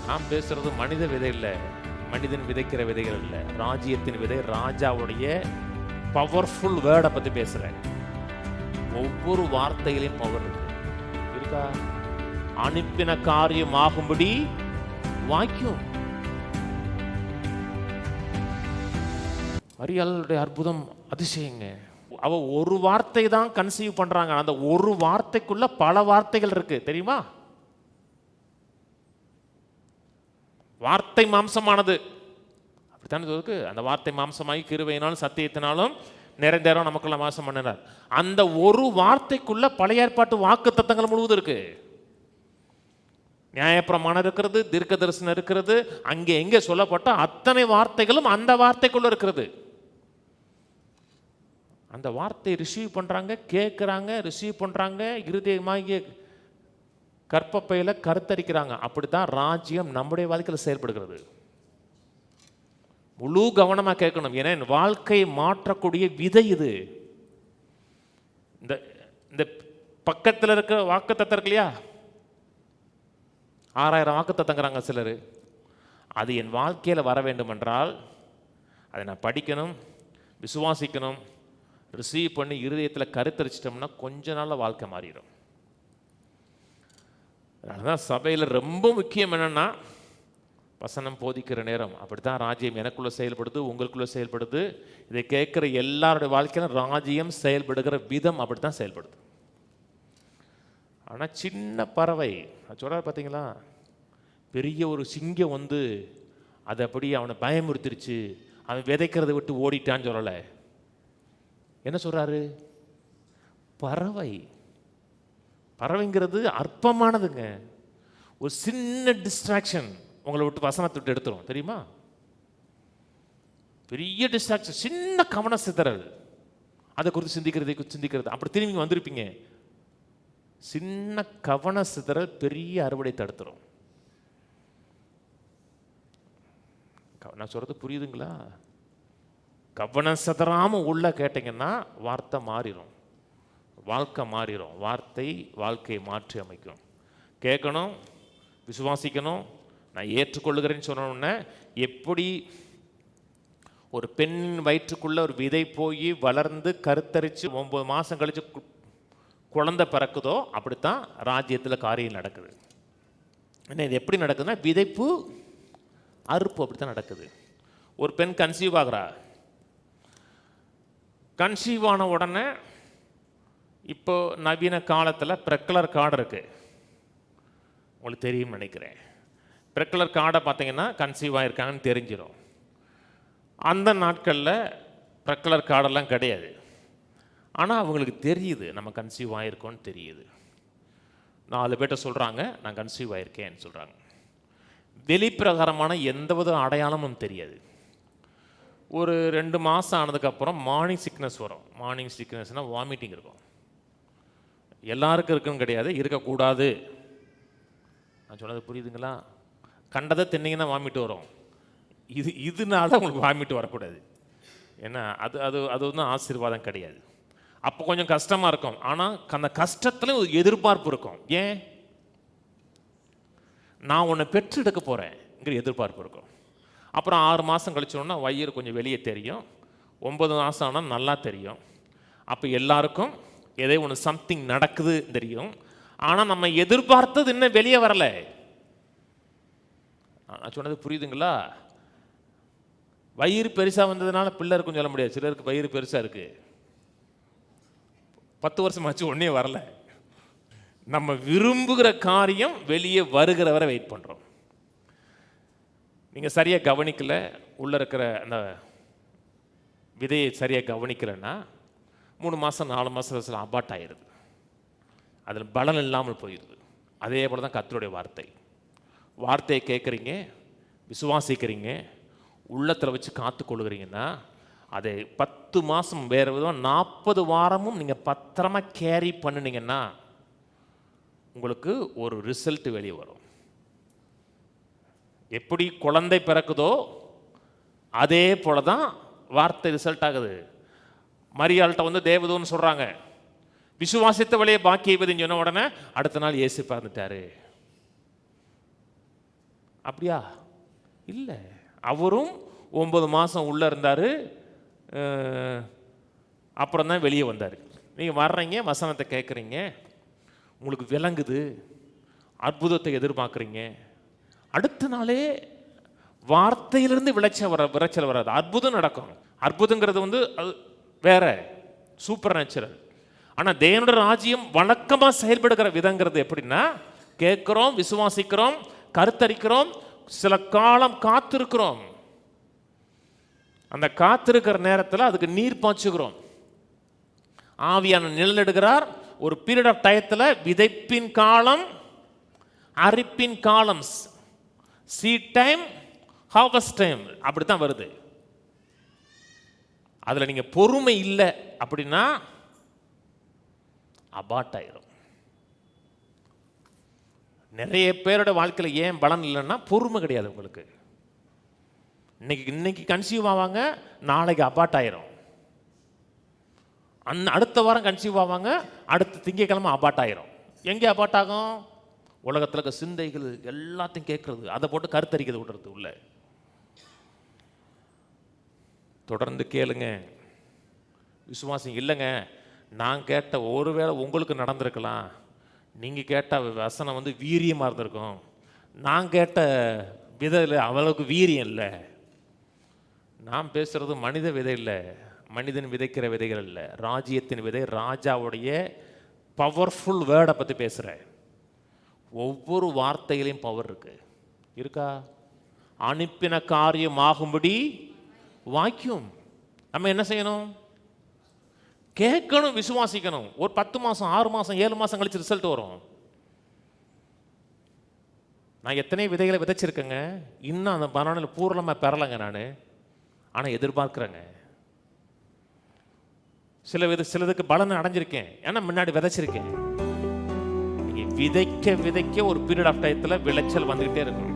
நான் பேசுறது மனித விதை இல்லை, மனிதன் விதைக்கிற விதைகள் இல்லை, ராஜ்யத்தின் விதை, ராஜாவுடைய பவர்ஃபுல் வேர்டை பற்றி பேசுகிறேன். ஒவ்வொரு வார்த்தையிலையும் பவர் இருக்கு. இருக்கா? அனுப்பின காரியம் ஆகும்படி வாக்கியம். மரியாளுடைய அற்புதம் அதிசயங்க. அவ ஒரு வார்த்தை தான் கன்சீவ் பண்றாங்க. அந்த ஒரு வார்த்தைக்குள்ள பல வார்த்தைகள் இருக்கு தெரியுமா? வார்த்தை மாம்சமானது அப்படித்தானே இருக்கு. அந்த வார்த்தை மாம்சமாகி கிருபையினாலும் சத்தியத்தினாலும் நிறைந்தேரம் நமக்குள்ள வாசம் பண்ணினார். அந்த ஒரு வார்த்தைக்குள்ள பழைய ஏற்பாட்டு வாக்கு தத்தங்கள் முழுவதும் இருக்கு. நியாயப்பிரமாணம் இருக்கிறது, தீர்க்க தரிசனம் இருக்கிறது, அங்கே எங்கே சொல்லப்பட்ட அத்தனை வார்த்தைகளும் அந்த வார்த்தைக்குள்ள இருக்கிறது. அந்த வார்த்தை ரிசீவ் பண்றாங்க, கேட்குறாங்க, ரிசீவ் பண்றாங்க, இருதயமாகிய கற்பப்பையில கருத்தரிக்கிறாங்க. அப்படித்தான் ராஜ்யம் நம்முடைய வாழ்க்கையில் செயல்படுகிறது. முழு கவனமா கேட்கணும். ஏன்னா வாழ்க்கையை மாற்றக்கூடிய விதை இது. இந்த பக்கத்தில் இருக்கிற வாக்குத்தத்தம் இருக்கு இல்லையா, 6000 வாக்குத்தத்தங்கிறாங்க சிலர். அது என் வாழ்க்கையில் வர வேண்டும் என்றால் அதை நான் படிக்கணும், விசுவாசிக்கணும், ரிசீவ் பண்ணி இருதயத்தில் கருத்தரிச்சிட்டோம்னா கொஞ்ச நாளில் வாழ்க்கை மாறிடும். அதுதான் சபையில் ரொம்ப முக்கியம். என்னென்னா வசனம் போதிக்கிற நேரம். அப்படித்தான் ராஜ்யம் எனக்குள்ளே செயல்படுது, உங்களுக்குள்ளே செயல்படுது. இதை கேட்குற எல்லாருடைய வாழ்க்கையிலும் ராஜ்யம் செயல்படுகிற விதம் அப்படித்தான் செயல்படுது. ஆனால் சின்ன பறவை சொல்கிறார் பார்த்தீங்களா, பெரிய ஒரு சிங்கம் வந்து அதை அப்படி அவனை பயமுறுத்திருச்சு, அவன் விதைக்கிறத விட்டு ஓடிட்டான்னு சொல்லலை. என்ன சொல்கிறாரு? பறவை. பறவைங்கிறது அற்பமானதுங்க. ஒரு சின்ன டிஸ்ட்ராக்ஷன் உங்களை விட்டு வசனத்தை விட்டு எடுத்துரும் தெரியுமா? பெரிய டிஸ்ட்ராக்ஷன், சின்ன கவன சிதறல், அதை குறித்து சிந்திக்கிறது அப்படி திரும்பி வந்திருப்பீங்க. சின்ன கவன சிதறல் பெரிய அறுவடை தடுத்துரும். நான் சொல்றது புரியுதுங்களா? கவனம் சிதறாம உள்ள கேட்டீங்கன்னா வார்த்தை மாறிடும், வாழ்க்கை மாறிடும். வார்த்தை வாழ்க்கையை மாற்றி அமைக்கும். கேட்கணும், விசுவாசிக்கணும். நான் ஏற்றுக்கொள்ளுகிறேன்னு சொன்னோன்னே எப்படி ஒரு பெண் வயிற்றுக்குள்ள ஒரு விதை போய் வளர்ந்து கருத்தரித்து 9 மாதம் கழிச்சு குழந்தை பிறக்குதோ அப்படித்தான் ராஜ்யத்தில் காரியம் நடக்குது. என்ன இது எப்படி நடக்குதுன்னா விதைப்பு அறுப்பு அப்படித்தான் நடக்குது. ஒரு பெண் கன்சீவ் ஆகிறா. கன்சீவ் ஆன உடனே இப்போ நவீன காலத்தில் ப்ரெக்லர் கார்டு இருக்கு, உங்களுக்கு தெரியும் நினைக்கிறேன். ப்ரெக்லர் கார்டை பார்த்தீங்கன்னா கன்சீவ் ஆகிருக்காங்கன்னு தெரிஞ்சிடும். அந்த நாட்களில் ப்ரெக்லர் கார்டெல்லாம் கிடையாது. ஆனால் அவங்களுக்கு தெரியுது நம்ம கன்சீவ் ஆகிருக்கோன்னு தெரியுது. 4 பேர்ட்ட சொல்கிறாங்க நான் கன்சீவ் ஆகிருக்கேன்னு சொல்கிறாங்க. வெளிப்பிரகாரமான எந்தவித அடையாளமும் தெரியாது. ஒரு 2 மாதம் ஆனதுக்கப்புறம் மார்னிங் சிக்னஸ் வரும். மார்னிங் சிக்னஸ்னால் வாமிட்டிங் இருக்கும். எல்லாருக்கும் இருக்குன்னு கிடையாது, இருக்கக்கூடாது. நான் சொன்னது புரியுதுங்களா? கண்டதை தின்னீங்கன்னா வாமிட்டு வரும். இதனால உங்களுக்கு வாமிட்டு வரக்கூடாது. ஏன்னா அது அது அது வந்து ஆசீர்வாதம் கிடையாது. அப்போ கொஞ்சம் கஷ்டமாக இருக்கும். ஆனால் அந்த கஷ்டத்தில் ஒரு எதிர்பார்ப்பு இருக்கும். ஏன்? நான் உன்னை பெற்றெடுக்க போகிறேங்கிற எதிர்பார்ப்பு இருக்கும். அப்புறம் 6 மாதம் கழிச்சோன்னா வயிறு கொஞ்சம் வெளியே தெரியும். 9 மாதம் ஆனால் நல்லா தெரியும். அப்போ எல்லாருக்கும் ஏதோ ஒன்று சம்திங் நடக்குது தெரியும். ஆனால் நம்ம எதிர்பார்த்தது இன்னும் வெளியே வரலை. நான் சொன்னது புரியுதுங்களா? வயிறு பெருசாக வந்ததுனால பிள்ளை இருக்குன்னு சொல்ல முடியாது. சிலருக்கு வயிறு பெருசாக இருக்குது, 10 வருஷமாச்சு ஒன்றே வரல. நம்ம விரும்புகிற காரியம் வெளியே வருகிற வரை வெயிட் பண்ணுறோம். நீங்கள் சரியாக கவனிக்கல, உள்ளே இருக்கிற அந்த விதையை சரியாக கவனிக்கலைன்னா 3 மாதம் 4 மாதம் அபார்ட் ஆகிடுது. அதில் பலன் இல்லாமல் போயிடுது. அதே போல் தான் கர்த்தருடைய வார்த்தையை கேட்குறீங்க, விசுவாசிக்கிறீங்க, உள்ளத்தில் வச்சு காத்துக்கொள்ளுகிறீங்கன்னா அதை 10 மாதம் வேறு விதம் 40 வாரமும் நீங்கள் பத்திரமா கேரி பண்ணினீங்கன்னா உங்களுக்கு ஒரு ரிசல்ட் வெளியே வரும். எப்படி குழந்தை பிறக்குதோ அதே போல தான் வார்த்தை ரிசல்ட் ஆகுது. மரியாள்கிட்ட வந்து தேவதூன்னு சொல்கிறாங்க, விசுவாசித்த வழியை பாக்கியவதின்னு சொன்ன உடனே அடுத்த நாள் இயேசு பிறந்துட்டாரு. அப்படியா? இல்லை, அவரும் 9 மாதம் உள்ளே இருந்தார், அப்புறம் தான் வெளியே வந்தார். நீங்கள் வர்றீங்க, வசனத்தை கேட்குறீங்க, உங்களுக்கு விளங்குது, அற்புதத்தை எதிர்பார்க்குறீங்க. அடுத்த நாளே வார்த்தையிலிருந்து விளைச்சல் வராது, அற்புதம் நடக்கும். அற்புதங்கிறது வந்து அது வேற, சூப்பர் நேச்சுரல். ஆனால் தேவனுடைய ராஜ்யம் வழக்கமாக செயல்படுகிற விதங்கிறது எப்படின்னா, கேட்குறோம், விசுவாசிக்கிறோம், கருத்தரிக்கிறோம், சில காலம் காத்திருக்கிறோம். அந்த காத்திருக்கிற நேரத்தில் அதுக்கு நீர் பாய்ச்சுகிறோம். ஆவியான நிழலிடுகிறார். ஒரு பீரியட் ஆஃப் டயத்தில் விதைப்பின் காலம், அரிப்பின் காலம், சீட் டைம், ஹார்வெஸ்ட் டைம், அப்படித்தான் வருது. அதில் நீங்கள் பொறுமை இல்லை அப்படின்னா அபார்ட் ஆயிரும். நிறைய பேரோட வாழ்க்கையில் ஏன் பலன் இல்லைன்னா பொறுமை கிடையாது உங்களுக்கு. இன்னைக்கு கன்சீவ் ஆவாங்க, நாளைக்கு அபார்ட் ஆயிரும். அடுத்த வாரம் கன்சீவ் ஆவாங்க, அடுத்த திங்கக்கிழமை அபார்ட் ஆயிரும். எங்கே அபார்ட் ஆகும்? உலகத்தில் இருக்க சிந்தைகள் எல்லாத்தையும் கேட்கறது, அதை போட்டு கருத்தரிக்கிறது விடுறது உள்ள. தொடர்ந்து கேளுங்க, விசுவாசம் இல்லைங்க. நான் கேட்ட ஒருவேளை உங்களுக்கு நடந்திருக்கலாம், நீங்கள் கேட்ட வசனம் வந்து வீரியமாக இருந்திருக்கும். நான் கேட்ட விதையில் அவ்வளவுக்கு வீரியம் இல்லை. நான் பேசுகிறது மனித விதை இல்லை, மனிதன் விதைக்கிற விதைகள் இல்லை, ராஜ்யத்தின் விதை, ராஜாவுடைய பவர்ஃபுல் வேர்டை பற்றி பேசுகிறேன். ஒவ்வொரு வார்த்தையிலையும் பவர் இருக்கா? அனுப்பின காரியம் ஆகும்படி வாக்கியம். நம்ம என்ன செய்யணும்? கேட்கணும், விசுவாசிக்கணும். ஒரு 10 மாதம் 6 மாதம் 7 மாதம் கழிச்சு ரிசல்ட் வரும். நான் எத்தனை விதைகளை விதைச்சிருக்கேங்க, இன்னும் அந்த பலனில் பூரணமாக பெறலைங்க நான். ஆனால் எதிர்பார்க்குறேங்க. சிலதுக்கு பலன் அடைஞ்சிருக்கேன், ஏன்னா முன்னாடி விதைச்சிருக்கேன். நீங்கள் விதைக்க ஒரு பீரியட் ஆஃப் டயத்தில் விளைச்சல் வந்துக்கிட்டே இருக்கும்.